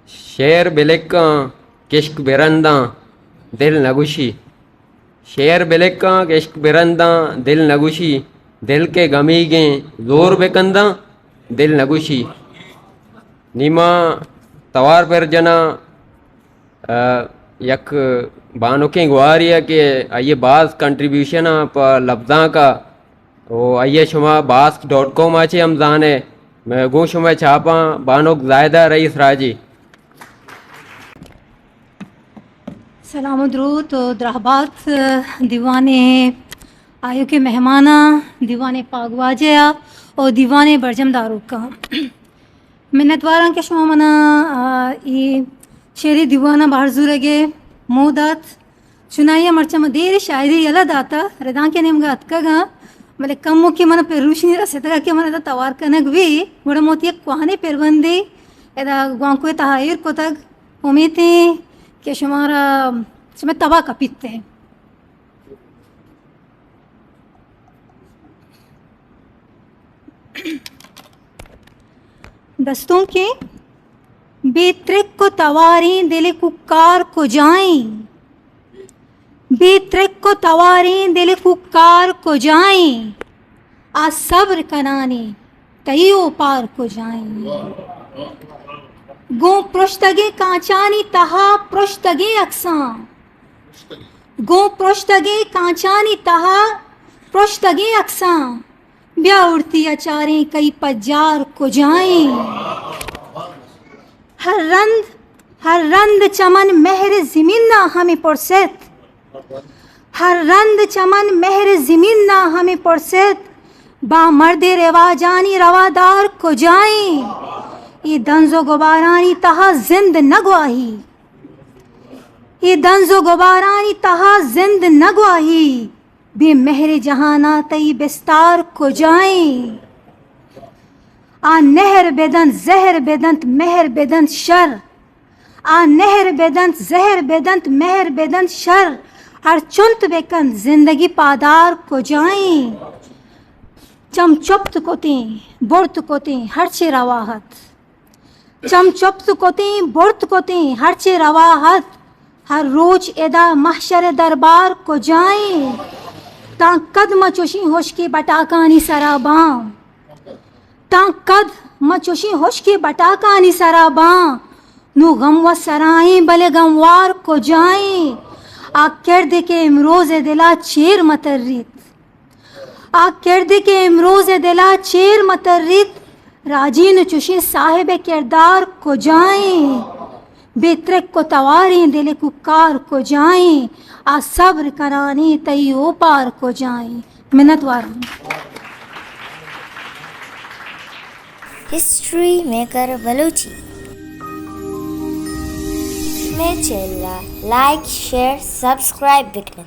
शेर बिलिका किश्क बिरंदा दिल नगुशी। शेर बिलिका किश्क बिरंदा दिल नगुशी, दिल के गमी गे जोर बेकंदा दिल नगुशी। नीमा तवार पर जना यक बानुके गुआरिया के आइए बास कंट्रीब्यूशन पर लफ्ज़ा का वो आइए शुमा bask.com आचे हम जाने मैं गो शुमा छापा बानुक जायदा रईस राजी। सलाम दरूद तो दरहबात दीवाने आयो के मेहमाना दीवाने पागवाजया और दीवाने बरजम दारूक का मिन्नतवारा के शुमा मना ये शेरी दीवाना बारजूरगे मोदात चुनाइया मर्चम देर शायरी यला दाता रदा के नेम गा अतकगा मले कम मुकी मन पेरुशनी रसेतगा के मन तवार कनक भी गुड़ा मोती क्वाने पेरबंदी एदा ग्वांको तहायर को तक उम्मीद कि शुमारा समय तबा कपिते हैं। दस्तों के बेत्रिक को तवारी दिल कुकार को जाएं, बेत्रिक को तवारी दिल कुकार को जाएं, आ सब्र कनाने तइयो पार को जाएं। गो पृष्ठगे कांचानी तहा पृष्ठगे अक्सा, गो पृष्ठगे कांचानी तहा पृष्ठगे अक्सा, ब्या उड़ती अचारें कई पजार को जाएं। हर रंद चमन मेहर ज़मीन ना हमें परसेत, हर रंद चमन मेहर ज़मीन ना हमें परसेत, बा मर्दे रवाजानी रवादार को जाएं। ये दंजो गुबारानी तहा जिंद नगवाही, ये दंजो गुबारानी तहा जिंद नगवाही, बे मेहर जहाना तई बिस्तार को जाएं। आ नहर बेदंत जहर बेदंत मेहर बेदंत शर, आ नहर बेदंत जहर बेदंत मेहर बेदंत शर, हर चुंत बेकंत जिंदगी पादार को जाएं। चम चुप्त कोते बुर्त कोते हरचे रवाहत, चम चुप्त कोते बुर्त कोते हरचे रवाहत, हर रोज एदा महशर दरबार को जाएं। ता कद मचोशी होश के बटाकानी सराबां, ता कद मचोशी होश के बटाकानी सराबां, नु गम व सराएं भले गमवार को जाएं। आ किरद के इमरोज दिला चेर मतर्रित, आ किरद के इमरोज दिला चेर मतर्रित, राजीन चुशी साहिब किरदार को जाएं। बेत्रक को तवारें दिल कुकार को जाएं, आ सब्र कराने तई ओ पार को जाएं। मिन्नतवार हिस्ट्री मेकर बलूची में चला लाइक शेयर सब्सक्राइब बिकने